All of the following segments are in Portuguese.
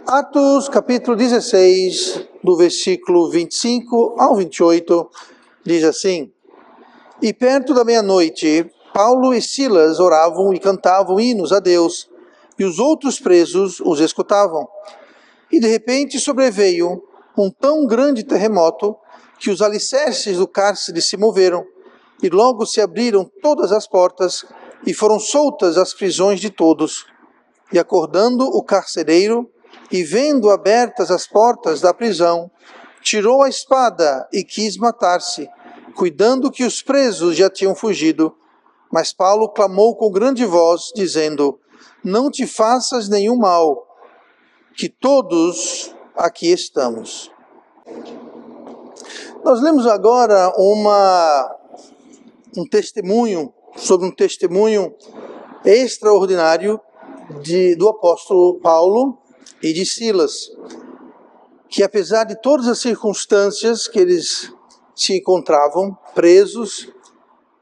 Atos capítulo 16, do versículo 25 ao 28, diz assim: E perto da meia-noite, Paulo e Silas oravam e cantavam hinos a Deus, e os outros presos os escutavam. E de repente sobreveio um tão grande terremoto que os alicerces do cárcere se moveram, e logo se abriram todas as portas, e foram soltas as prisões de todos. E acordando o carcereiro, e vendo abertas as portas da prisão, tirou a espada e quis matar-se, cuidando que os presos já tinham fugido. Mas Paulo clamou com grande voz, dizendo: Não te faças nenhum mal, que todos aqui estamos. Nós lemos agora um testemunho extraordinário do apóstolo Paulo e de Silas, que apesar de todas as circunstâncias que eles se encontravam, presos,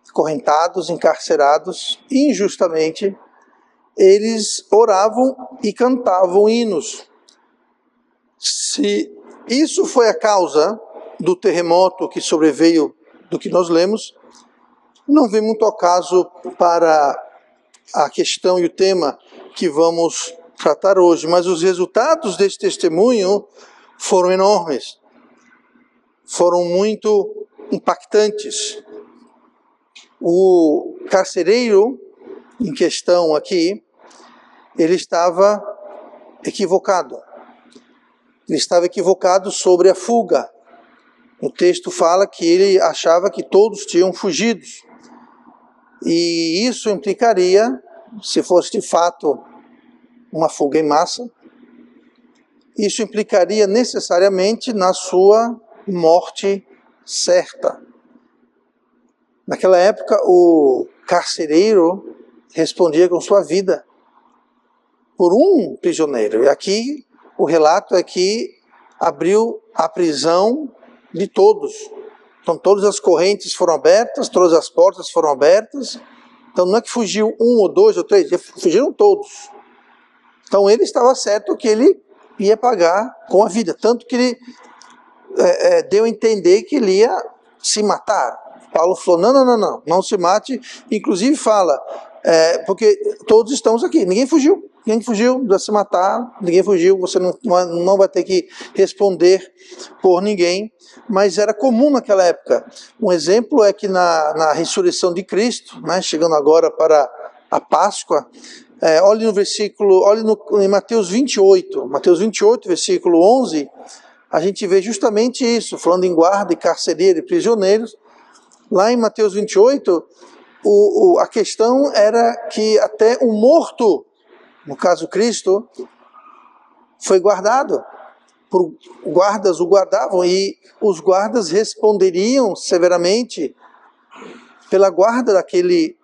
acorrentados, encarcerados, injustamente, eles oravam e cantavam hinos. Se isso foi a causa do terremoto que sobreveio do que nós lemos, não vem muito ao caso para a questão e o tema que vamos tratar hoje, mas os resultados desse testemunho foram enormes, foram muito impactantes. O carcereiro em questão aqui, ele estava equivocado. Ele estava equivocado sobre a fuga. O texto fala que ele achava que todos tinham fugido. E isso implicaria, se fosse de fato uma fuga em massa, isso implicaria necessariamente na sua morte certa. Naquela época, o carcereiro respondia com sua vida por um prisioneiro. E aqui o relato é que abriu a prisão de todos. Então todas as correntes foram abertas, todas as portas foram abertas. Então não é que fugiu um ou dois ou três, fugiram todos. Então ele estava certo que ele ia pagar com a vida, tanto que ele deu a entender que ele ia se matar. Paulo falou, não se mate, inclusive fala, porque todos estamos aqui, ninguém fugiu, vai se matar, ninguém fugiu, você não vai ter que responder por ninguém, mas era comum naquela época. Um exemplo é que na ressurreição de Cristo, né, chegando agora para a Páscoa, olhe no versículo, em Mateus 28, versículo 11, a gente vê justamente isso, falando em guarda e carcereiro e prisioneiros. Lá em Mateus 28, a questão era que até um morto, no caso Cristo, foi guardado. Guardas o guardavam e os guardas responderiam severamente pela guarda daquele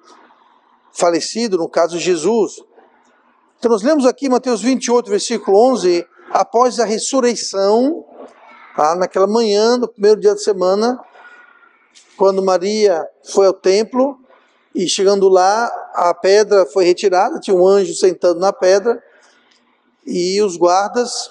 falecido, no caso Jesus. Então nós lemos aqui Mateus 28, versículo 11, após a ressurreição, naquela manhã, no primeiro dia da semana, quando Maria foi ao templo, e chegando lá, a pedra foi retirada, tinha um anjo sentado na pedra, e os guardas,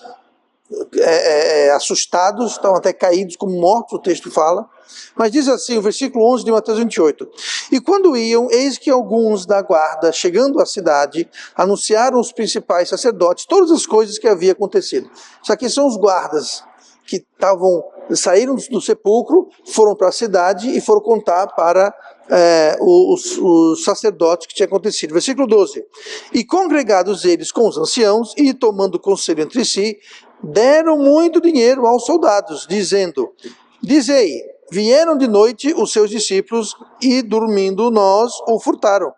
assustados, estavam até caídos como mortos, o texto fala. Mas diz assim, o versículo 11 de Mateus 28. E quando iam, eis que alguns da guarda, chegando à cidade, anunciaram aos principais sacerdotes todas as coisas que havia acontecido. Isso aqui são os guardas que saíram do sepulcro, foram para a cidade e foram contar para os sacerdotes que tinha acontecido. Versículo 12. E congregados eles com os anciãos e tomando conselho entre si, deram muito dinheiro aos soldados, dizendo, dizei, vieram de noite os seus discípulos e dormindo nós o furtaram.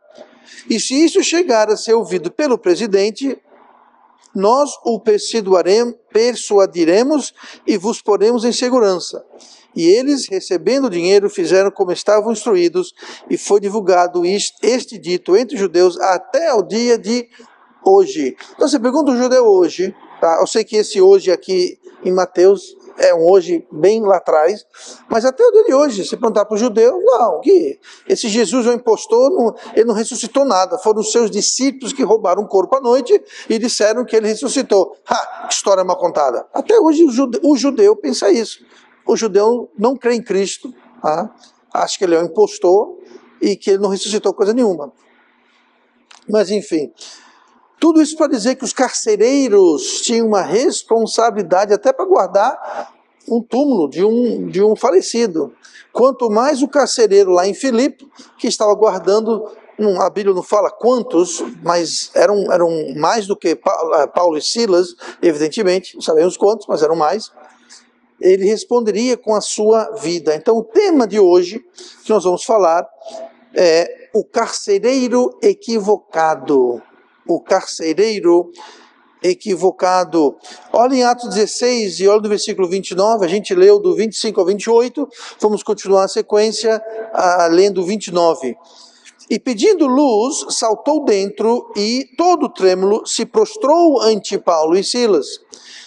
E se isso chegar a ser ouvido pelo presidente, nós o persuadiremos e vos poremos em segurança. E eles, recebendo o dinheiro, fizeram como estavam instruídos, e foi divulgado este dito entre os judeus até o dia de hoje. Então você pergunta o judeu hoje, tá? Eu sei que esse hoje aqui em Mateus é um hoje bem lá atrás, mas até o dia de hoje, se perguntar para os judeus, não, que esse Jesus é um impostor, ele não ressuscitou nada, foram os seus discípulos que roubaram um corpo à noite e disseram que ele ressuscitou. Que história mal contada. Até hoje o judeu pensa isso. O judeu não crê em Cristo, acha que ele é um impostor e que ele não ressuscitou coisa nenhuma. Mas enfim, tudo isso para dizer que os carcereiros tinham uma responsabilidade até para guardar um túmulo de um falecido. Quanto mais o carcereiro lá em Filipe, que estava guardando, a Bíblia não fala quantos, mas eram mais do que Paulo e Silas, evidentemente, não sabemos quantos, mas eram mais. Ele responderia com a sua vida. Então o tema de hoje, que nós vamos falar, é o carcereiro equivocado. O carcereiro equivocado. Olha em Atos 16 e olha no versículo 29, a gente leu do 25 ao 28, vamos continuar a sequência lendo o 29. E pedindo luz, saltou dentro e, todo trêmulo, se prostrou ante Paulo e Silas.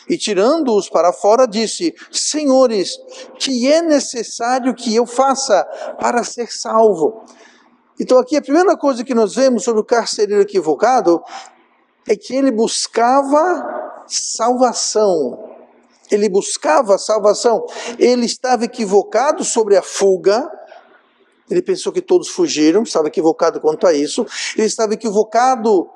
E tirando-os para fora, disse: Senhores, que é necessário que eu faça para ser salvo? Então aqui a primeira coisa que nós vemos sobre o carcereiro equivocado é que ele buscava salvação. Ele buscava salvação. Ele estava equivocado sobre a fuga. Ele pensou que todos fugiram, estava equivocado quanto a isso. Ele estava equivocado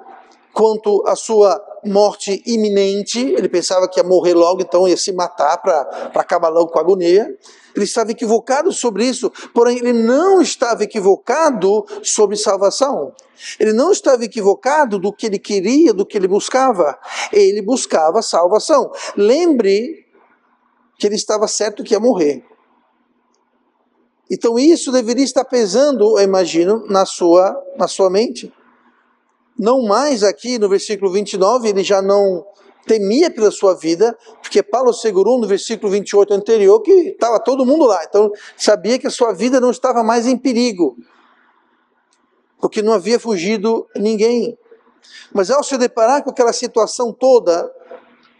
quanto à sua morte iminente. Ele pensava que ia morrer logo, então ia se matar para acabar logo com a agonia. Ele estava equivocado sobre isso, porém ele não estava equivocado sobre salvação. Ele não estava equivocado do que ele queria, do que ele buscava. Ele buscava salvação. Lembre que ele estava certo que ia morrer. Então isso deveria estar pesando, eu imagino, na sua mente. Não mais aqui no versículo 29, ele já não temia pela sua vida, porque Paulo assegurou no versículo 28 anterior que estava todo mundo lá. Então sabia que a sua vida não estava mais em perigo, porque não havia fugido ninguém. Mas ao se deparar com aquela situação toda,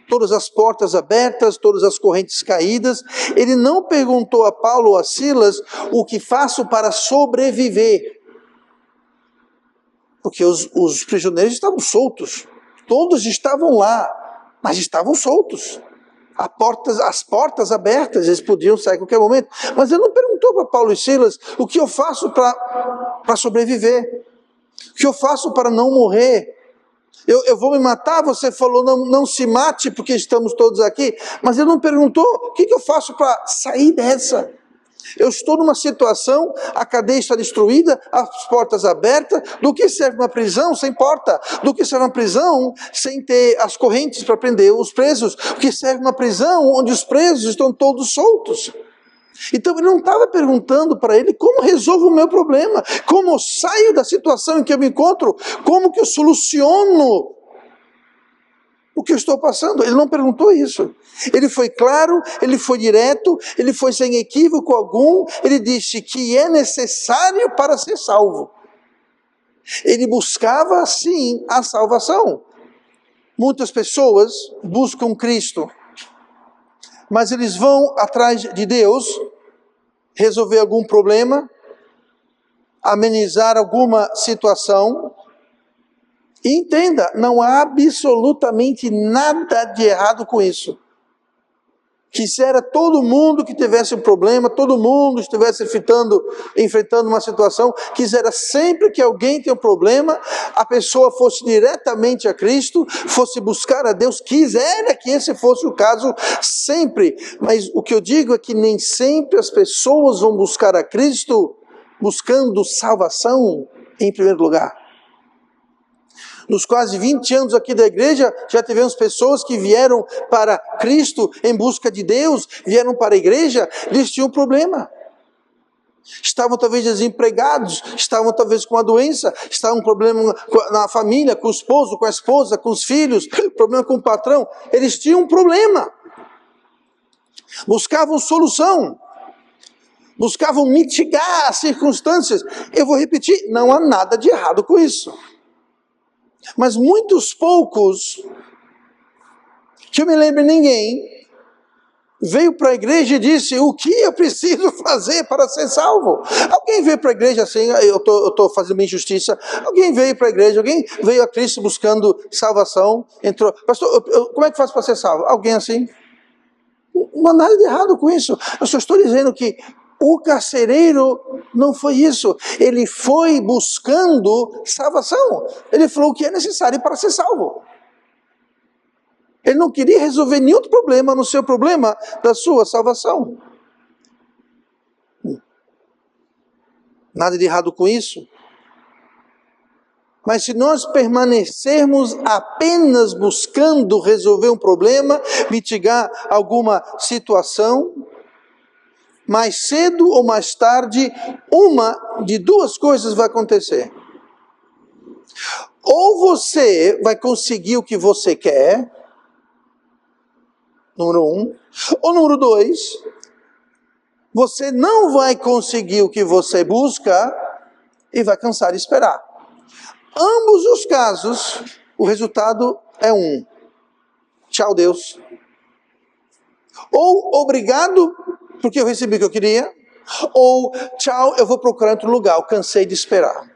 todas as portas abertas, todas as correntes caídas, ele não perguntou a Paulo ou a Silas o que faço para sobreviver. Porque os prisioneiros estavam soltos, todos estavam lá, mas estavam soltos. As portas abertas, eles podiam sair a qualquer momento. Mas ele não perguntou para Paulo e Silas o que eu faço para sobreviver, o que eu faço para não morrer. Eu vou me matar, você falou não se mate porque estamos todos aqui, mas ele não perguntou o que eu faço para sair dessa. Eu estou numa situação, a cadeia está destruída, as portas abertas. Do que serve uma prisão sem porta? Do que serve uma prisão sem ter as correntes para prender os presos? O que serve uma prisão onde os presos estão todos soltos? Então ele não estava perguntando para ele como resolvo o meu problema, como eu saio da situação em que eu me encontro, como que eu soluciono o que eu estou passando. Ele não perguntou isso. Ele foi claro, ele foi direto, ele foi sem equívoco algum. Ele disse que é necessário para ser salvo. Ele buscava, sim, a salvação. Muitas pessoas buscam Cristo, mas eles vão atrás de Deus, resolver algum problema, amenizar alguma situação. E entenda, não há absolutamente nada de errado com isso. Quisera todo mundo que tivesse um problema, todo mundo estivesse enfrentando uma situação, quisera sempre que alguém tenha um problema, a pessoa fosse diretamente a Cristo, fosse buscar a Deus, quisera que esse fosse o caso sempre. Mas o que eu digo é que nem sempre as pessoas vão buscar a Cristo buscando salvação em primeiro lugar. Nos quase 20 anos aqui da igreja, já tivemos pessoas que vieram para Cristo em busca de Deus, vieram para a igreja, eles tinham um problema. Estavam talvez desempregados, estavam talvez com uma doença, estavam com um problema na família, com o esposo, com a esposa, com os filhos, problema com o patrão. Eles tinham um problema. Buscavam solução. Buscavam mitigar as circunstâncias. Eu vou repetir, não há nada de errado com isso. Mas muitos poucos, que eu me lembro ninguém, veio para a igreja e disse: o que eu preciso fazer para ser salvo? Alguém veio para a igreja assim, eu estou fazendo minha injustiça, alguém veio para a igreja, alguém veio a Cristo buscando salvação, entrou, pastor, como é que faz para ser salvo? Alguém assim? Não há nada de errado com isso, eu só estou dizendo que o carcereiro não foi isso, ele foi buscando salvação, ele falou o que é necessário para ser salvo. Ele não queria resolver nenhum outro problema no seu problema da sua salvação. Nada de errado com isso. Mas se nós permanecermos apenas buscando resolver um problema, mitigar alguma situação, mais cedo ou mais tarde, uma de duas coisas vai acontecer. Ou você vai conseguir o que você quer, número 1. Ou número 2, você não vai conseguir o que você busca e vai cansar de esperar. Ambos os casos, o resultado é um: tchau, Deus. Ou obrigado, porque eu recebi o que eu queria. Ou tchau, eu vou procurar outro lugar, eu cansei de esperar.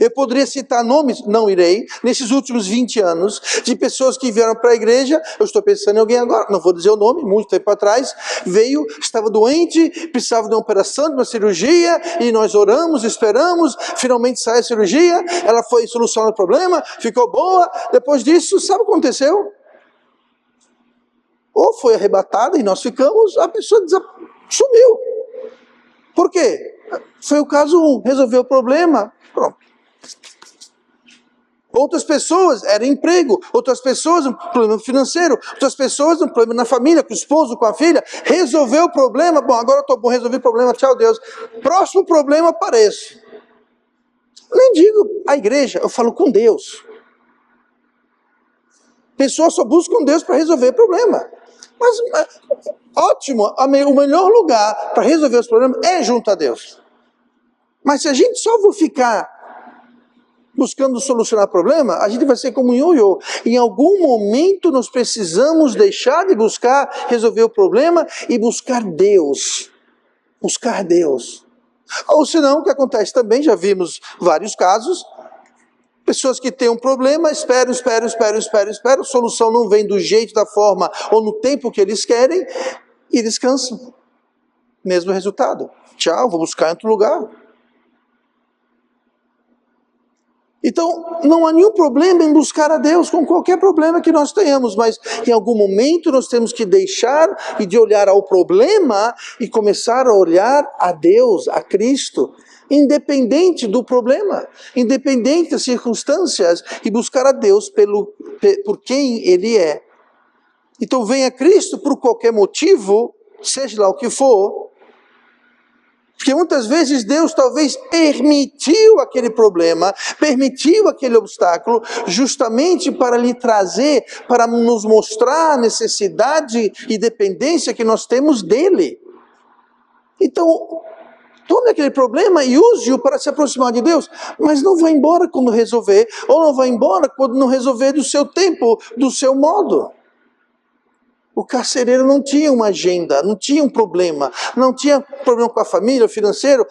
Eu poderia citar nomes, não irei, nesses últimos 20 anos, de pessoas que vieram para a igreja. Eu estou pensando em alguém agora, não vou dizer o nome, muito tempo atrás, veio, estava doente, precisava de uma operação, de uma cirurgia, e nós oramos, esperamos, finalmente sai a cirurgia, ela foi solucionando o problema, ficou boa. Depois disso, sabe o que aconteceu? Ou foi arrebatada e nós ficamos, a pessoa sumiu. Por quê? Foi o caso 1, resolveu o problema, pronto. Outras pessoas, era emprego. Outras pessoas, um problema financeiro. Outras pessoas, um problema na família, com o esposo, com a filha. Resolveu o problema. Bom, agora eu estou bom, resolvi o problema, tchau, Deus. Próximo problema aparece. Nem digo a igreja, eu falo com Deus. Pessoas só buscam Deus para resolver o problema. Mas, ótimo, o melhor lugar para resolver os problemas é junto a Deus. Mas se a gente só for ficar buscando solucionar problema, a gente vai ser como um ioiô. Em algum momento nós precisamos deixar de buscar resolver o problema e buscar Deus. Buscar Deus. Ou senão, o que acontece também, já vimos vários casos, pessoas que têm um problema, esperam, a solução não vem do jeito, da forma ou no tempo que eles querem e descansam. Mesmo resultado. Tchau, vou buscar em outro lugar. Então, não há nenhum problema em buscar a Deus com qualquer problema que nós tenhamos, mas em algum momento nós temos que deixar e de olhar ao problema e começar a olhar a Deus, a Cristo, independente do problema, independente das circunstâncias, e buscar a Deus por quem Ele é. Então, venha Cristo por qualquer motivo, seja lá o que for. Porque muitas vezes Deus talvez permitiu aquele problema, permitiu aquele obstáculo, justamente para lhe trazer, para nos mostrar a necessidade e dependência que nós temos dele. Então, tome aquele problema e use-o para se aproximar de Deus, mas não vá embora quando resolver, ou não vá embora quando não resolver do seu tempo, do seu modo. O carcereiro não tinha uma agenda, não tinha um problema, não tinha problema com a família, financeiro.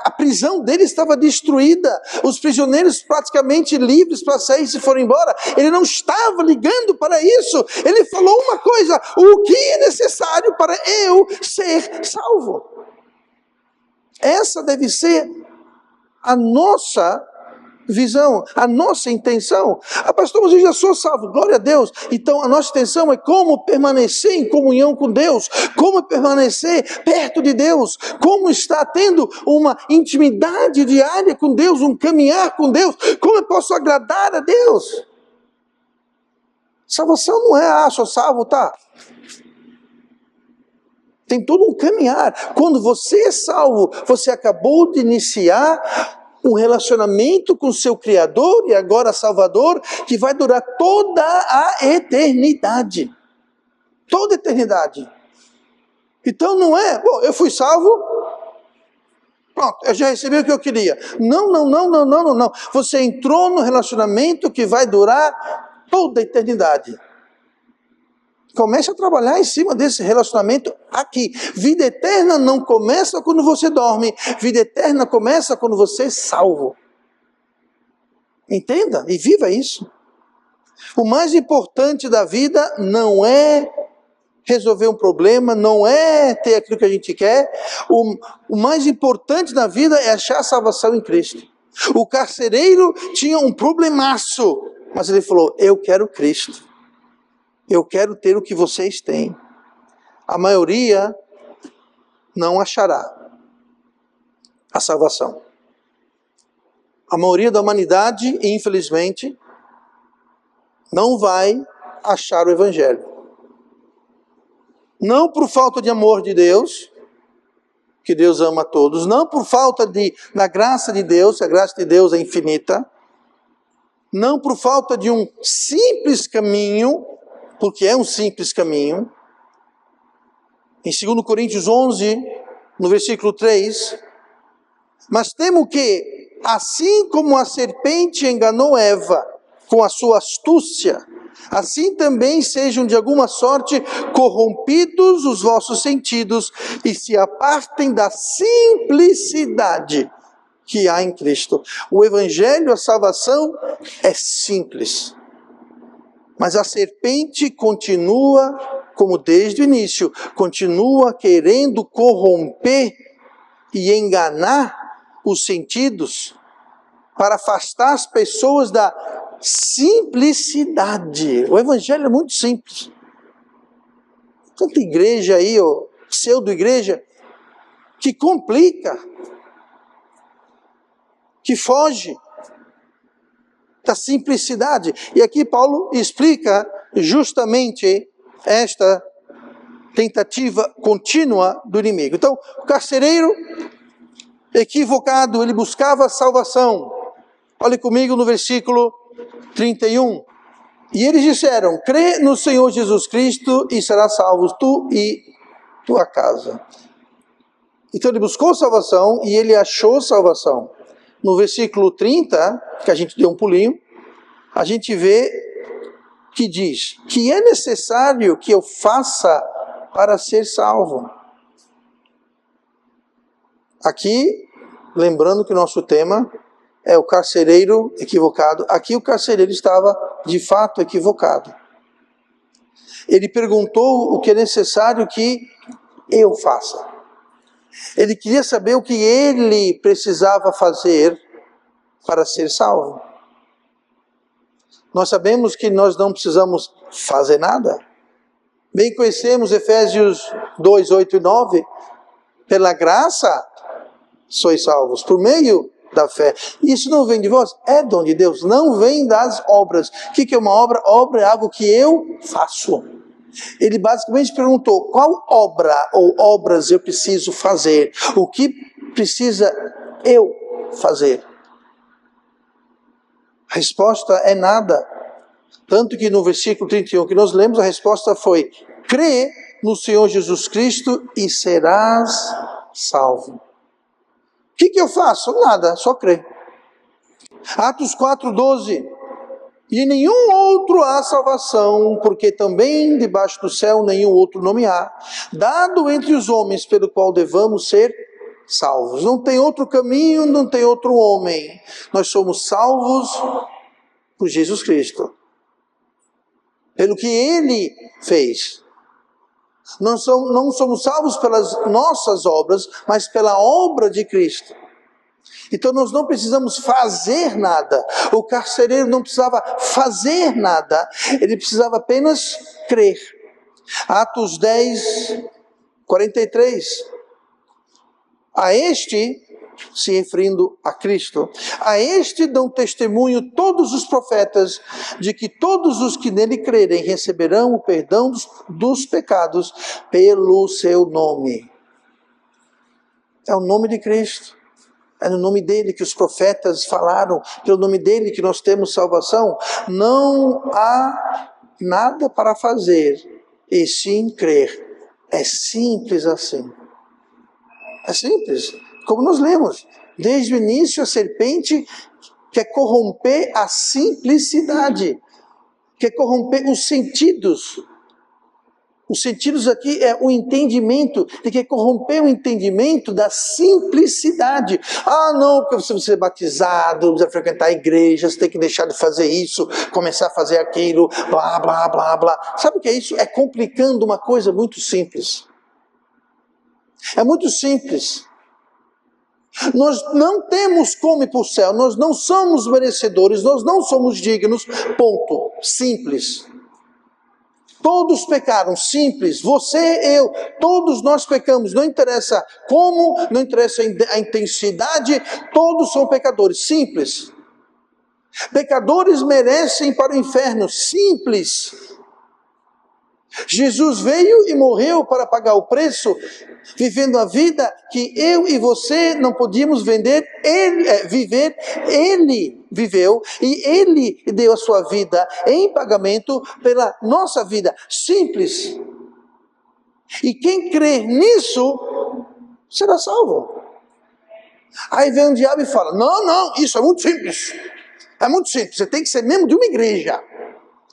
A prisão dele estava destruída, os prisioneiros praticamente livres para sair se forem embora. Ele não estava ligando para isso. Ele falou uma coisa: o que é necessário para eu ser salvo? Essa deve ser a nossa visão, a nossa intenção. Pastor, mas eu já sou salvo, glória a Deus. Então a nossa intenção é como permanecer em comunhão com Deus, como permanecer perto de Deus, como estar tendo uma intimidade diária com Deus, um caminhar com Deus, como eu posso agradar a Deus. Salvação não é, sou salvo, tá? Tem todo um caminhar. Quando você é salvo, você acabou de iniciar um relacionamento com seu Criador e agora Salvador, que vai durar toda a eternidade. Toda a eternidade. Então não é, bom, eu fui salvo, pronto, eu já recebi o que eu queria. Não. Você entrou no relacionamento que vai durar toda a eternidade. Comece a trabalhar em cima desse relacionamento aqui. Vida eterna não começa quando você dorme. Vida eterna começa quando você é salvo. Entenda e viva isso. O mais importante da vida não é resolver um problema, não é ter aquilo que a gente quer. O mais importante na vida é achar a salvação em Cristo. O carcereiro tinha um problemaço, mas ele falou, eu quero Cristo. Eu quero ter o que vocês têm. A maioria não achará a salvação. A maioria da humanidade, infelizmente, não vai achar o Evangelho. Não por falta de amor de Deus, que Deus ama a todos, não por falta da graça de Deus, a graça de Deus é infinita, não por falta de um simples caminho, porque é um simples caminho. Em 2 Coríntios 11, no versículo 3, mas temo que, assim como a serpente enganou Eva com a sua astúcia, assim também sejam de alguma sorte corrompidos os vossos sentidos e se apartem da simplicidade que há em Cristo. O Evangelho, a salvação é simples. Mas a serpente continua, como desde o início, continua querendo corromper e enganar os sentidos para afastar as pessoas da simplicidade. O Evangelho é muito simples. Tanta igreja aí, pseudo-igreja, que complica, que foge da simplicidade. E aqui Paulo explica justamente esta tentativa contínua do inimigo. Então, o carcereiro equivocado, ele buscava salvação. Olhe comigo no versículo 31. E eles disseram, crê no Senhor Jesus Cristo e serás salvo tu e tua casa. Então ele buscou salvação e ele achou salvação. No versículo 30, que a gente deu um pulinho, a gente vê que diz que é necessário que eu faça para ser salvo. Aqui, lembrando que o nosso tema é o carcereiro equivocado. Aqui o carcereiro estava de fato equivocado. Ele perguntou o que é necessário que eu faça. Ele queria saber o que ele precisava fazer para ser salvo. Nós sabemos que nós não precisamos fazer nada. Bem conhecemos Efésios 2, 8 e 9. Pela graça sois salvos, por meio da fé. Isso não vem de vós, é dom de Deus, não vem das obras. O que é uma obra? Obra é algo que eu faço. Ele basicamente perguntou, qual obra ou obras eu preciso fazer? O que precisa eu fazer? A resposta é nada. Tanto que no versículo 31 que nós lemos, a resposta foi, crê no Senhor Jesus Cristo e serás salvo. O que eu faço? Nada, só crer. Atos 4:12. E em nenhum outro há salvação, porque também debaixo do céu nenhum outro nome há, dado entre os homens pelo qual devamos ser salvos. Não tem outro caminho, não tem outro homem. Nós somos salvos por Jesus Cristo. Pelo que Ele fez. Não somos salvos pelas nossas obras, mas pela obra de Cristo. Então nós não precisamos fazer nada. O carcereiro não precisava fazer nada. Ele precisava apenas crer. Atos 10, 43. A este, se referindo a Cristo, a este dão testemunho todos os profetas, de que todos os que nele crerem receberão o perdão dos pecados pelo seu nome. É o nome de Cristo. É no nome dele que os profetas falaram, pelo nome dele que nós temos salvação. Não há nada para fazer, e sim crer. É simples assim. É simples. Como nós lemos, desde o início a serpente quer corromper a simplicidade, quer corromper os sentidos. Os sentidos aqui é o entendimento, tem que corromper o entendimento da simplicidade. Ah, não, porque você vai ser batizado, precisa frequentar a igreja, você tem que deixar de fazer isso, começar a fazer aquilo, blá, blá, blá, blá. Sabe o que é isso? É complicando uma coisa muito simples. É muito simples. Nós não temos como ir para o céu, nós não somos merecedores, nós não somos dignos, ponto. Simples. Todos pecaram, simples, você, eu, todos nós pecamos, não interessa como, não interessa a intensidade, todos são pecadores, simples. Pecadores merecem para o inferno, simples. Jesus veio e morreu para pagar o preço, vivendo a vida que eu e você não podíamos viver, Ele viveu e Ele deu a sua vida em pagamento pela nossa vida, simples. E quem crer nisso, será salvo. Aí vem o diabo e fala, não, isso é muito simples, você tem que ser membro de uma igreja.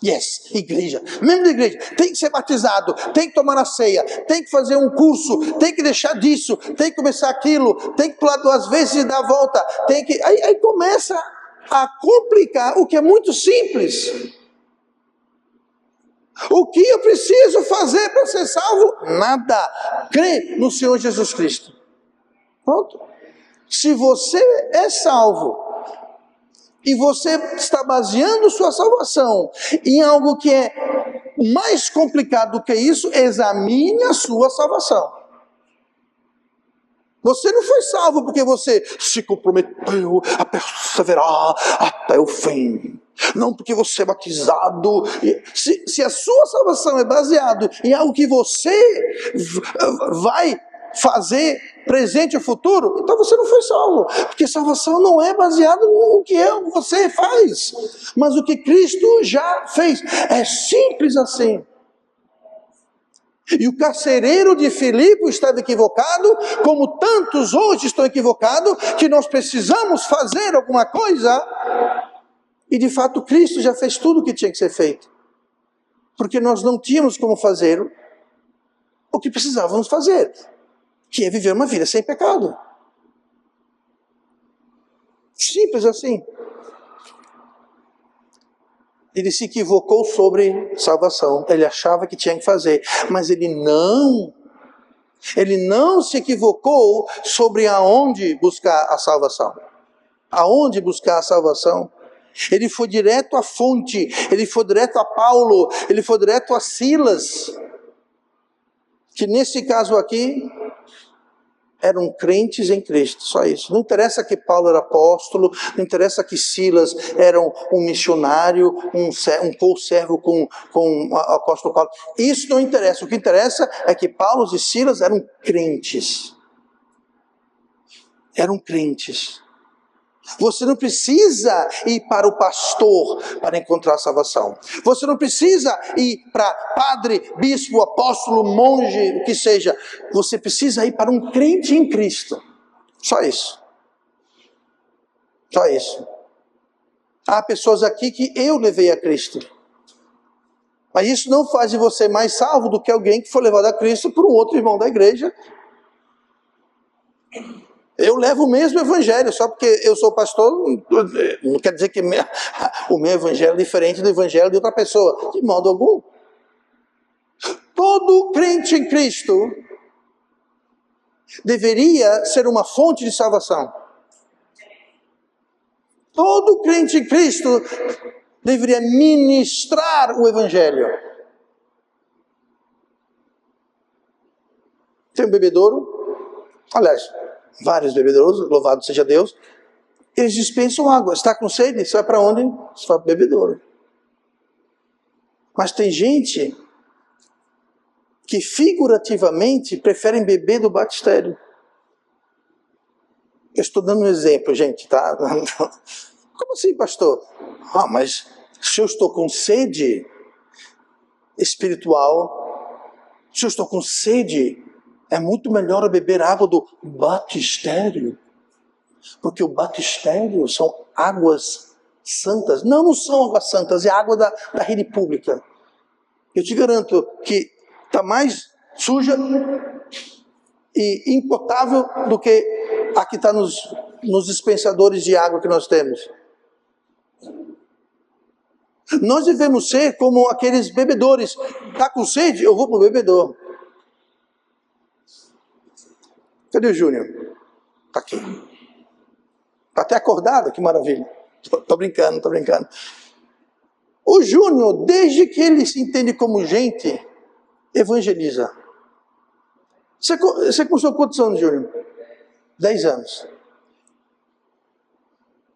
Yes, igreja, membro da igreja, tem que ser batizado, tem que tomar a ceia, tem que fazer um curso, tem que deixar disso, tem que começar aquilo, tem que pular 2 vezes e dar a volta, tem que... Aí começa a complicar o que é muito simples. O que eu preciso fazer para ser salvo? Nada. Crê no Senhor Jesus Cristo. Pronto. Se você é salvo, e você está baseando sua salvação em algo que é mais complicado do que isso, examine a sua salvação. Você não foi salvo porque você se comprometeu a perseverar até o fim. Não porque você é batizado. Se a sua salvação é baseada em algo que você vai fazer presente e futuro, então você não foi salvo, porque salvação não é baseada no que você faz, mas o que Cristo já fez. É simples assim. E o carcereiro de Filipe estava equivocado, como tantos hoje estão equivocados, que nós precisamos fazer alguma coisa, e de fato Cristo já fez tudo o que tinha que ser feito, porque nós não tínhamos como fazer o que precisávamos fazer, que é viver uma vida sem pecado. Simples assim. Ele se equivocou sobre salvação. Ele achava que tinha que fazer, mas ele não se equivocou sobre aonde buscar a salvação. Aonde buscar a salvação? Ele foi direto à fonte, ele foi direto a Paulo, ele foi direto a Silas, que nesse caso aqui eram crentes em Cristo, só isso. Não interessa que Paulo era apóstolo, não interessa que Silas era um missionário, um co-servo com o apóstolo Paulo. Isso não interessa. O que interessa é que Paulo e Silas eram crentes. Eram crentes. Você não precisa ir para o pastor para encontrar salvação. Você não precisa ir para padre, bispo, apóstolo, monge, o que seja. Você precisa ir para um crente em Cristo. Só isso. Só isso. Há pessoas aqui que eu levei a Cristo. Mas isso não faz de você mais salvo do que alguém que foi levado a Cristo por um outro irmão da igreja. Eu levo o mesmo evangelho, só porque eu sou pastor, não quer dizer que o meu evangelho é diferente do evangelho de outra pessoa, de modo algum. Todo crente em Cristo deveria ser uma fonte de salvação. Todo crente em Cristo deveria ministrar o evangelho. Tem um bebedouro, aliás, vários bebedouros, louvado seja Deus, eles dispensam água. Está com sede? Você vai para onde? Você vai para o bebedouro. Mas tem gente que figurativamente preferem beber do batistério. Eu estou dando um exemplo, gente, tá? Como assim, pastor? Mas se eu estou com sede espiritual, se eu estou com sede, é muito melhor beber água do batistério, porque o batistério são águas santas. Não são águas santas, é água da rede pública. Eu te garanto que está mais suja e impotável do que a que está nos dispensadores de água que nós temos. Nós devemos ser como aqueles bebedores. Está com sede? Eu vou para o bebedor. Cadê o Júnior? Está aqui. Está até acordado, que maravilha. Estou brincando. O Júnior, desde que ele se entende como gente, evangeliza. Você começou quantos anos, Júnior? 10 anos.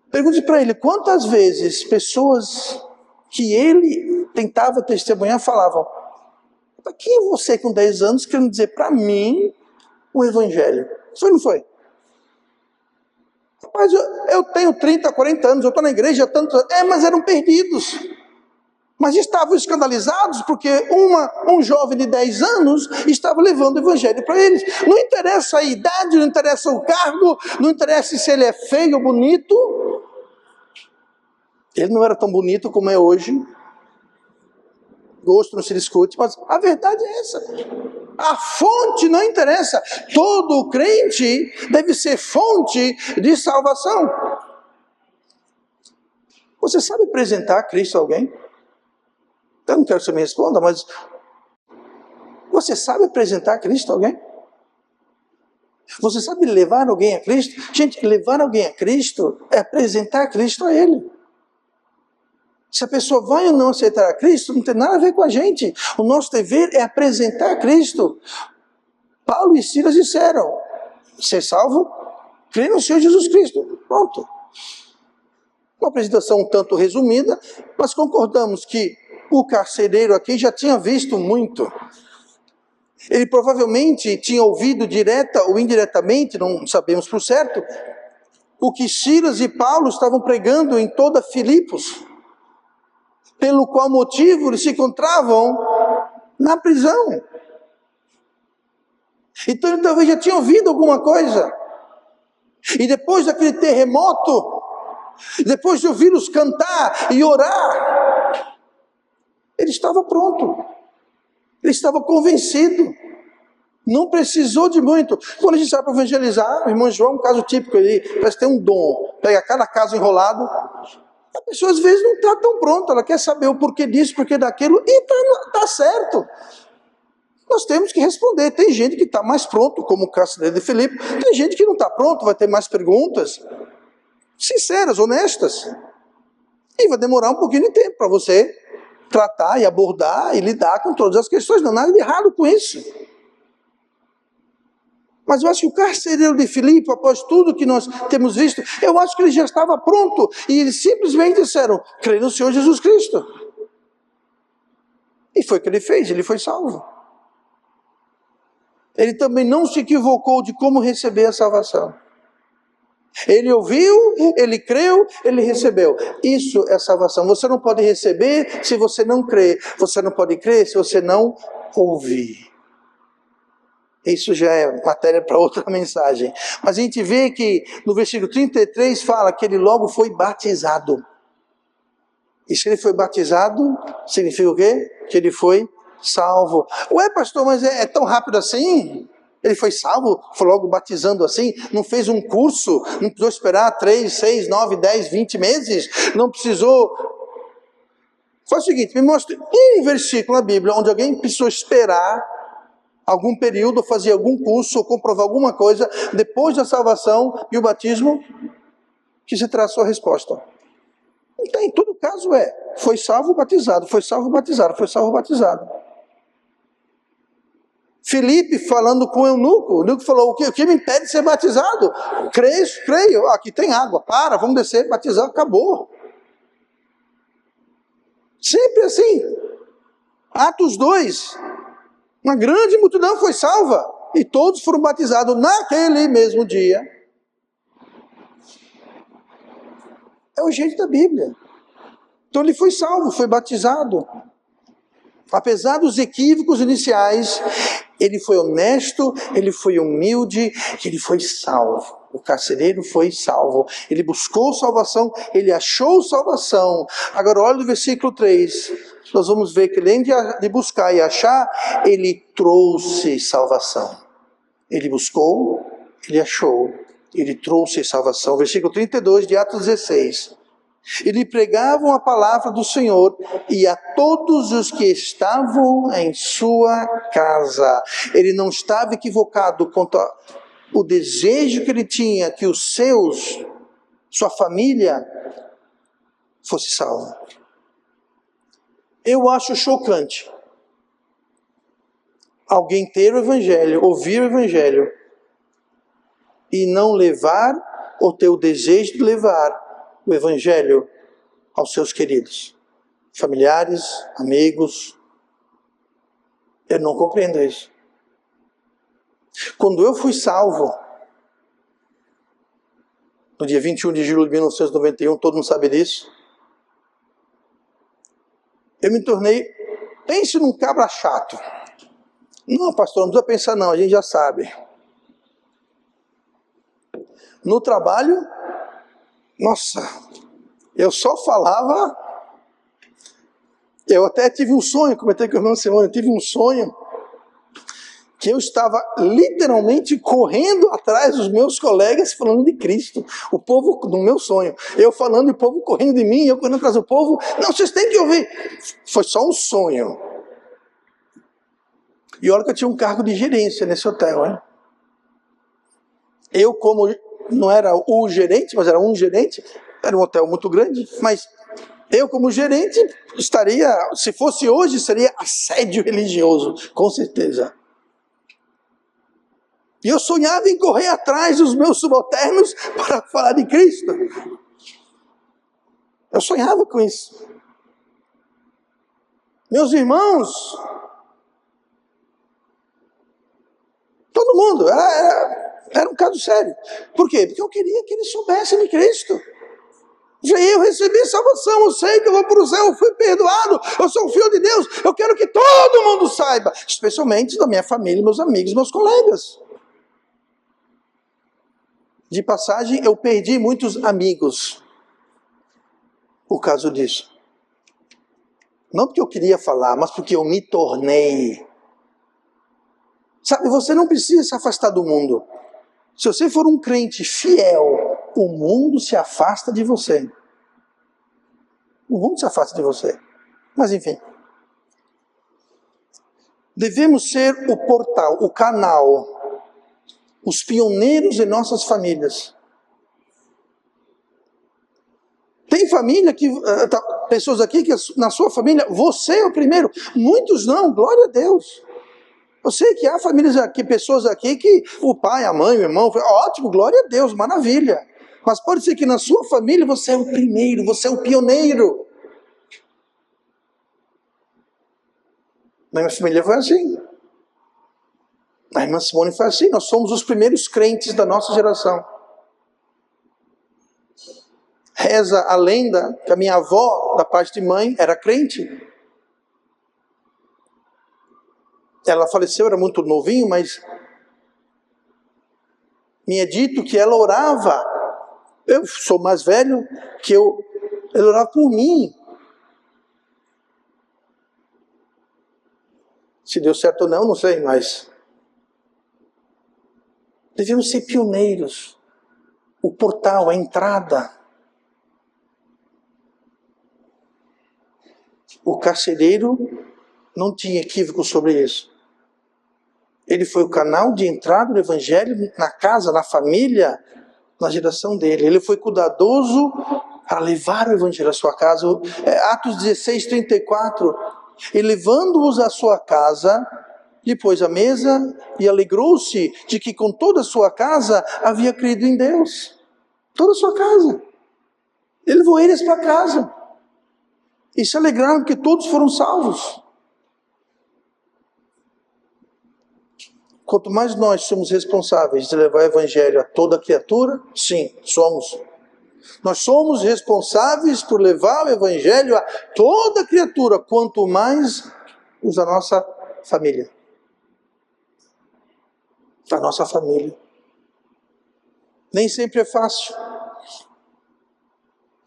Pergunte para ele, quantas vezes pessoas que ele tentava testemunhar falavam: para quem é você com 10 anos querendo dizer para mim o evangelho? Foi ou não foi? Rapaz, eu tenho 30, 40 anos, eu estou na igreja há tantos anos. Mas eram perdidos. Mas estavam escandalizados porque um jovem de 10 anos estava levando o evangelho para eles. Não interessa a idade, não interessa o cargo, não interessa se ele é feio ou bonito. Ele não era tão bonito como é hoje. Gosto não se discute, mas a verdade é essa. A fonte não interessa. Todo crente deve ser fonte de salvação. Você sabe apresentar Cristo a alguém? Eu não quero que você me responda, mas você sabe apresentar Cristo a alguém? Você sabe levar alguém a Cristo? Gente, levar alguém a Cristo é apresentar Cristo a Ele. Se a pessoa vai ou não aceitar a Cristo, não tem nada a ver com a gente. O nosso dever é apresentar Cristo. Paulo e Silas disseram: ser salvo, crê no Senhor Jesus Cristo. Pronto. Uma apresentação um tanto resumida, mas concordamos que o carcereiro aqui já tinha visto muito. Ele provavelmente tinha ouvido direta ou indiretamente, não sabemos por certo, o que Silas e Paulo estavam pregando em toda Filipos, pelo qual motivo eles se encontravam na prisão. Então ele talvez já tinha ouvido alguma coisa. E depois daquele terremoto, depois de ouvi-los cantar e orar, ele estava pronto. Ele estava convencido. Não precisou de muito. Quando a gente sai para evangelizar, o irmão João, um caso típico, ele parece ter um dom. Pega cada caso enrolado. A pessoa às vezes não está tão pronta. Ela quer saber o porquê disso, porquê daquilo. E está certo. Nós temos que responder. Tem gente que está mais pronto, como o carcereiro de Filipe. Tem gente que não está pronto, vai ter mais perguntas. Sinceras, honestas. E vai demorar um pouquinho de tempo para você tratar e abordar e lidar com todas as questões. Não há nada de errado com isso. Mas eu acho que o carcereiro de Filipe, após tudo que nós temos visto, eu acho que ele já estava pronto. E eles simplesmente disseram: crê no Senhor Jesus Cristo. E foi o que ele fez, ele foi salvo. Ele também não se equivocou de como receber a salvação. Ele ouviu, ele creu, ele recebeu. Isso é salvação. Você não pode receber se você não crê. Você não pode crer se você não ouvir. Isso já é matéria para outra mensagem. Mas a gente vê que no versículo 33 fala que ele logo foi batizado. E se ele foi batizado, significa o quê? Que ele foi salvo. Ué, pastor, mas é tão rápido assim? Ele foi salvo, foi logo batizando assim, não fez um curso, não precisou esperar 3, 6, 9, 10, 20 meses, não precisou. Faz o seguinte, me mostre um versículo na Bíblia onde alguém precisou esperar algum período, fazer algum curso, ou comprovar alguma coisa, depois da salvação e o batismo, que você traz a sua resposta. Não tem, em todo caso foi salvo, batizado, foi salvo, batizado, foi salvo, batizado. Filipe falando com o eunuco falou: o que me impede de ser batizado? Creio, aqui tem água, vamos descer, batizar, acabou. Sempre assim. Atos 2, uma grande multidão foi salva, e todos foram batizados naquele mesmo dia. É o jeito da Bíblia. Então ele foi salvo, foi batizado. Apesar dos equívocos iniciais, ele foi honesto, ele foi humilde, ele foi salvo. O carcereiro foi salvo. Ele buscou salvação, ele achou salvação. Agora olha o versículo 3. nós vamos ver que além de buscar e achar, ele trouxe salvação. Ele buscou, ele achou, ele trouxe salvação. Versículo 32 de Atos 16. E lhe pregavam a palavra do Senhor e a todos os que estavam em sua casa. Ele não estava equivocado quanto ao desejo que ele tinha que os seus, sua família, fosse salva. Eu acho chocante alguém ter o evangelho, ouvir o evangelho e não levar ou ter o desejo de levar o evangelho aos seus queridos, familiares, amigos. Eu não compreendo isso. Quando eu fui salvo, no dia 21 de julho de 1991, todo mundo sabe disso, eu me tornei, pense num cabra chato. Não, pastor, não precisa pensar não, a gente já sabe. No trabalho, nossa, eu só falava, eu até tive um sonho, comentei com o irmão Simone, eu tive um sonho, que eu estava literalmente correndo atrás dos meus colegas falando de Cristo. O povo, no meu sonho, eu falando e o povo correndo de mim, eu correndo atrás do povo. Não, vocês têm que ouvir. Foi só um sonho. E olha que eu tinha um cargo de gerência nesse hotel, hein? Eu, como não era o gerente, mas era um gerente, era um hotel muito grande, mas eu, como gerente, estaria, se fosse hoje, seria assédio religioso, com certeza. E eu sonhava em correr atrás dos meus subalternos para falar de Cristo. Eu sonhava com isso. Meus irmãos, todo mundo, era um caso sério. Por quê? Porque eu queria que eles soubessem de Cristo. Eu recebi salvação, eu sei que eu vou para o céu, eu fui perdoado, eu sou um filho de Deus. Eu quero que todo mundo saiba, especialmente da minha família, meus amigos, meus colegas. De passagem, eu perdi muitos amigos por causa disso. Não porque eu queria falar, mas porque eu me tornei. Sabe, você não precisa se afastar do mundo. Se você for um crente fiel, o mundo se afasta de você. O mundo se afasta de você. Mas enfim. Devemos ser o portal, o canal, os pioneiros em nossas famílias. Tem família que, pessoas aqui que na sua família, você é o primeiro. Muitos não, glória a Deus. Eu sei que há famílias aqui, pessoas aqui que o pai, a mãe, o irmão, ótimo, glória a Deus, maravilha. Mas pode ser que na sua família você é o primeiro, você é o pioneiro. Na minha família foi assim. A irmã Simone foi assim, nós somos os primeiros crentes da nossa geração. Reza a lenda que a minha avó, da parte de mãe, era crente. Ela faleceu, era muito novinho, mas me é dito que ela orava. Eu sou mais velho, que ela orava por mim. Se deu certo ou não, não sei, mas devemos ser pioneiros. O portal, a entrada. O carcereiro não tinha equívoco sobre isso. Ele foi o canal de entrada do evangelho na casa, na família, na geração dele. Ele foi cuidadoso para levar o evangelho à sua casa. Atos 16, 34. E levando-os à sua casa, depois à mesa, e alegrou-se de que com toda a sua casa havia crido em Deus. Toda a sua casa. Ele levou eles para casa. E se alegraram que todos foram salvos. Quanto mais nós somos responsáveis de levar o evangelho a toda criatura, sim, somos. Nós somos responsáveis por levar o evangelho a toda criatura, quanto mais os da nossa família. Da nossa família. Nem sempre é fácil.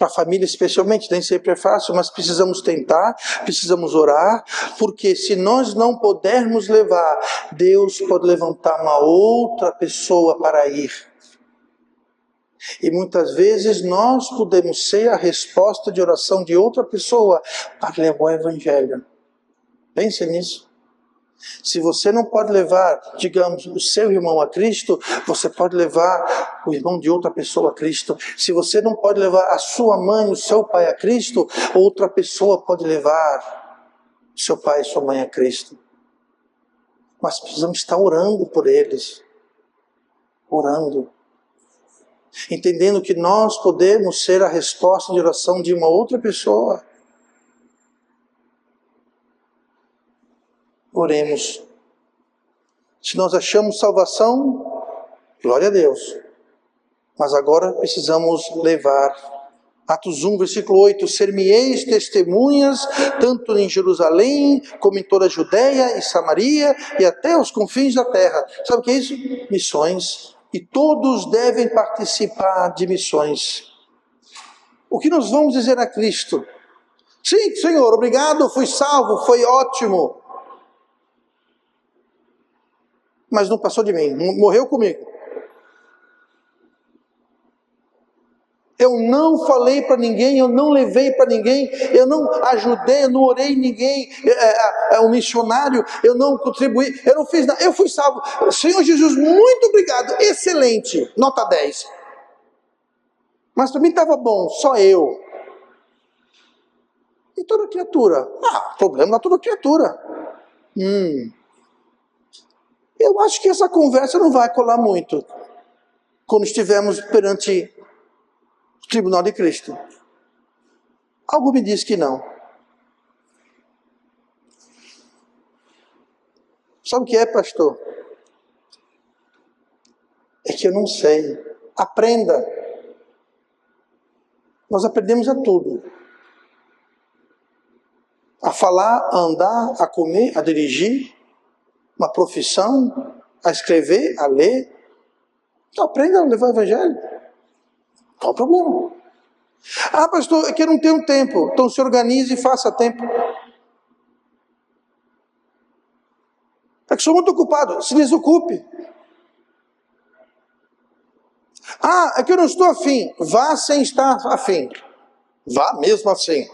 Para a família especialmente, nem sempre é fácil, mas precisamos tentar, precisamos orar, porque se nós não pudermos levar, Deus pode levantar uma outra pessoa para ir. E muitas vezes nós podemos ser a resposta de oração de outra pessoa para levar o Evangelho. Pense nisso. Se você não pode levar, digamos, o seu irmão a Cristo, você pode levar o irmão de outra pessoa a Cristo. Se você não pode levar a sua mãe, o seu pai a Cristo, outra pessoa pode levar o seu pai e sua mãe a Cristo. Mas precisamos estar orando por eles. Orando. Entendendo que nós podemos ser a resposta de oração de uma outra pessoa. Oremos. Se nós achamos salvação, glória a Deus. Mas agora precisamos levar. Atos 1, versículo 8. Ser-me-eis testemunhas, tanto em Jerusalém, como em toda a Judéia e Samaria, e até os confins da terra. Sabe o que é isso? Missões. E todos devem participar de missões. O que nós vamos dizer a Cristo? Sim, Senhor, obrigado, fui salvo, foi ótimo. Mas não passou de mim, morreu comigo. Eu não falei para ninguém, eu não levei para ninguém, eu não ajudei, eu não orei ninguém, um missionário, eu não contribuí, eu não fiz nada, eu fui salvo. Senhor Jesus, muito obrigado, excelente, nota 10. Mas para mim estava bom, só eu. E toda criatura? Problema da toda criatura. Eu acho que essa conversa não vai colar muito quando estivermos perante o tribunal de Cristo. Algo me diz que não. Sabe o que é, pastor? É que eu não sei. Aprenda. Nós aprendemos a tudo. A falar, a andar, a comer, a dirigir. Uma profissão, a escrever, a ler. Então aprenda a levar o Evangelho. Qual o problema? Pastor, é que eu não tenho tempo. Então se organize e faça tempo. É que sou muito ocupado. Se desocupe. É que eu não estou afim. Vá sem estar afim. Vá mesmo assim.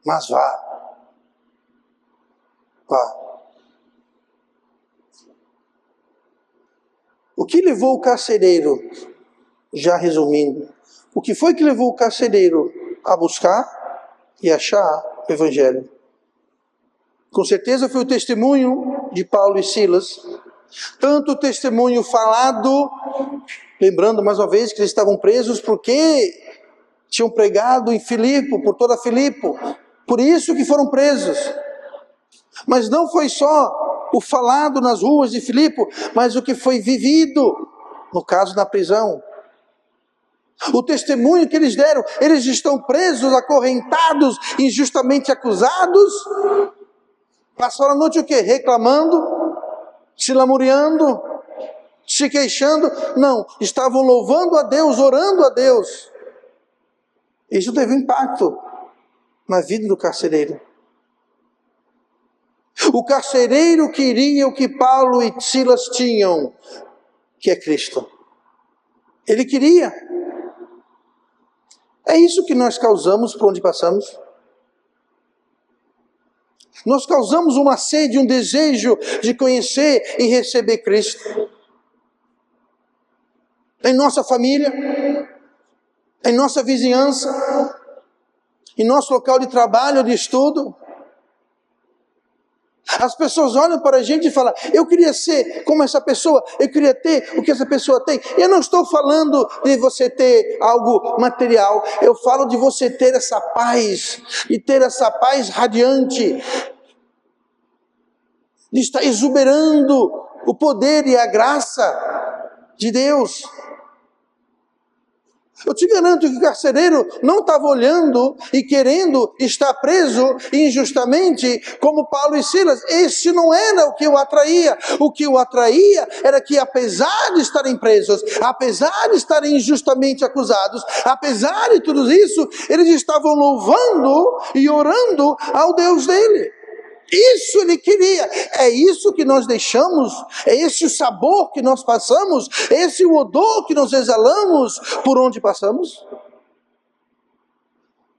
Mas vá. Vá. O que levou o carcereiro, já resumindo, o que foi que levou o carcereiro a buscar e achar o Evangelho? Com certeza foi o testemunho de Paulo e Silas, tanto o testemunho falado, lembrando mais uma vez que eles estavam presos porque tinham pregado em Filipe, por toda Filipe, por isso que foram presos. Mas não foi só o falado nas ruas de Filipe, mas o que foi vivido, no caso na prisão. O testemunho que eles deram, eles estão presos, acorrentados, injustamente acusados. Passaram a noite o quê? Reclamando, se lamuriando, se queixando. Não, estavam louvando a Deus, orando a Deus. Isso teve impacto na vida do carcereiro. O carcereiro queria o que Paulo e Silas tinham, que é Cristo. Ele queria. É isso que nós causamos por onde passamos. Nós causamos uma sede, um desejo de conhecer e receber Cristo. Em nossa família, em nossa vizinhança, em nosso local de trabalho ou de estudo. As pessoas olham para a gente e falam, eu queria ser como essa pessoa, eu queria ter o que essa pessoa tem. Eu não estou falando de você ter algo material, eu falo de você ter essa paz, e ter essa paz radiante, de estar exuberando o poder e a graça de Deus. Eu te garanto que o carcereiro não estava olhando e querendo estar preso injustamente como Paulo e Silas. Esse não era o que o atraía. O que o atraía era que, apesar de estarem presos, apesar de estarem injustamente acusados, apesar de tudo isso, eles estavam louvando e orando ao Deus dele. Isso ele queria, é isso que nós deixamos, é esse o sabor que nós passamos, é esse o odor que nós exalamos por onde passamos?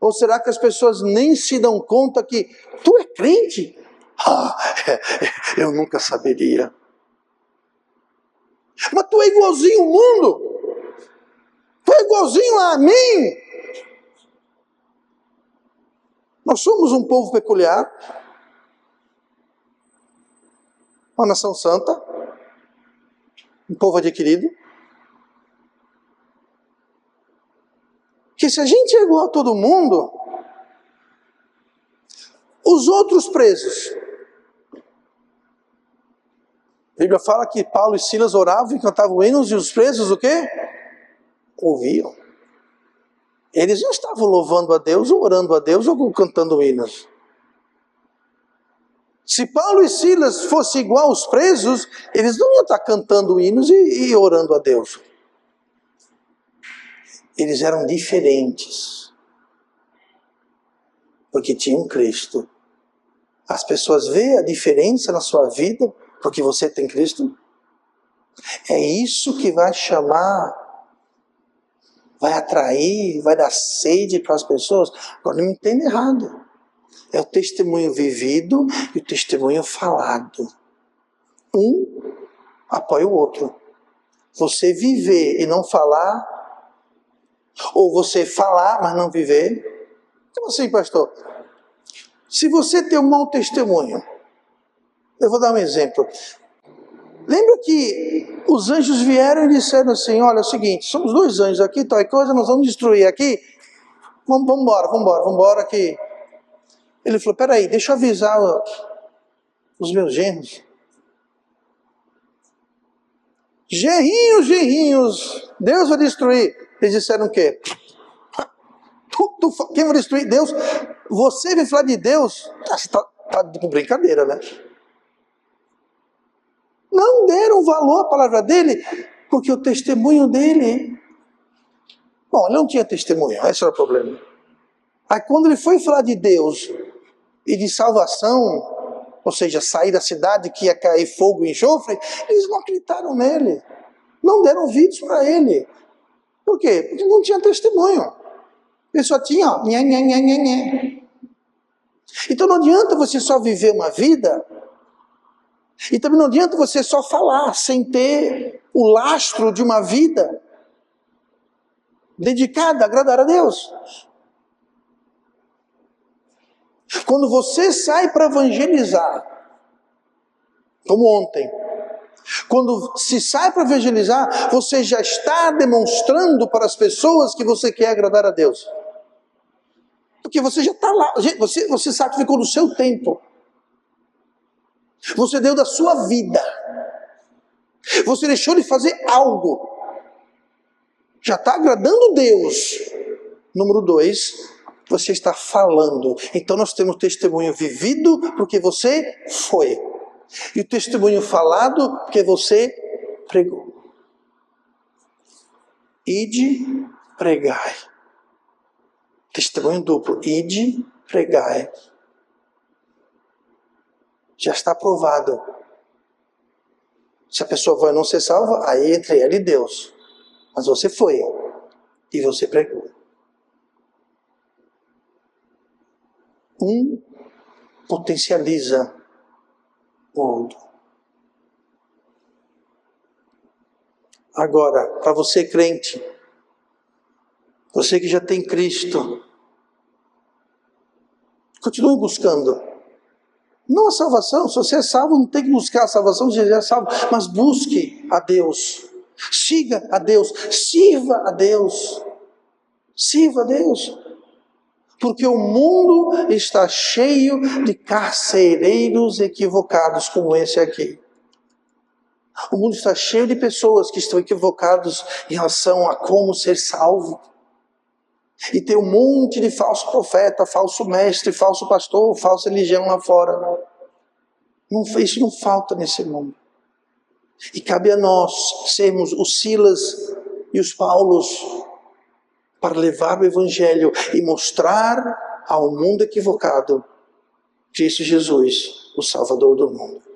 Ou será que as pessoas nem se dão conta que tu é crente? Eu nunca saberia. Mas tu é igualzinho ao mundo, tu é igualzinho a mim. Nós somos um povo peculiar, uma nação santa, um povo adquirido, que se a gente é igual a todo mundo, os outros presos, a Bíblia fala que Paulo e Silas oravam e cantavam hinos, e os presos o quê? Ouviam. Eles não estavam louvando a Deus, ou orando a Deus, ou cantando hinos. Se Paulo e Silas fossem igual aos presos, eles não iam estar cantando hinos e orando a Deus. Eles eram diferentes, porque tinham Cristo. As pessoas veem a diferença na sua vida, porque você tem Cristo. É isso que vai chamar, vai atrair, vai dar sede para as pessoas. Agora não me entenda errado. É o testemunho vivido e o testemunho falado. Um apoia o outro. Você viver e não falar, ou você falar, mas não viver. Como assim, pastor? Se você tem um mau testemunho, eu vou dar um exemplo. Lembra que os anjos vieram e disseram assim, olha, é o seguinte, somos 2 anjos aqui, tal coisa, nós vamos destruir aqui. Vamos embora aqui. Ele falou, peraí, deixa eu avisar os meus genros. Genrinhos, Deus vai destruir. Eles disseram o quê? Quem vai destruir? Deus. Você vem falar de Deus? Você tá com brincadeira, né? Não deram valor à palavra dele, porque o testemunho dele... Bom, ele não tinha testemunho, esse era o problema. Aí quando ele foi falar de Deus e de salvação, ou seja, sair da cidade que ia cair fogo e enxofre, eles não acreditaram nele, não deram ouvidos para ele. Por quê? Porque não tinha testemunho. Ele só tinha, ó, nhé, nhé, nhé, nhé, nhé. Então não adianta você só viver uma vida, e também não adianta você só falar, sem ter o lastro de uma vida dedicada a agradar a Deus. Quando você sai para evangelizar, como ontem, quando se sai para evangelizar, você já está demonstrando para as pessoas que você quer agradar a Deus. Porque você já está lá, você sacrificou do seu tempo, você deu da sua vida, você deixou de fazer algo, já está agradando Deus. Número 2, você está falando. Então nós temos testemunho vivido porque você foi. E o testemunho falado porque você pregou. Ide, pregai. Testemunho duplo. Ide, pregai. Já está provado. Se a pessoa vai não ser salva, aí entre ela e Deus. Mas você foi. E você pregou. Um potencializa o outro. Agora, para você crente, você que já tem Cristo, continue buscando. Não a salvação, se você é salvo, não tem que buscar a salvação, você já é salvo, mas busque a Deus, siga a Deus, sirva a Deus, sirva a Deus. Porque o mundo está cheio de carcereiros equivocados como esse aqui. O mundo está cheio de pessoas que estão equivocadas em relação a como ser salvo. E tem um monte de falso profeta, falso mestre, falso pastor, falsa religião lá fora. Não, isso não falta nesse mundo. E cabe a nós sermos os Silas e os Paulos para levar o Evangelho e mostrar ao mundo equivocado Cristo Jesus, o Salvador do mundo.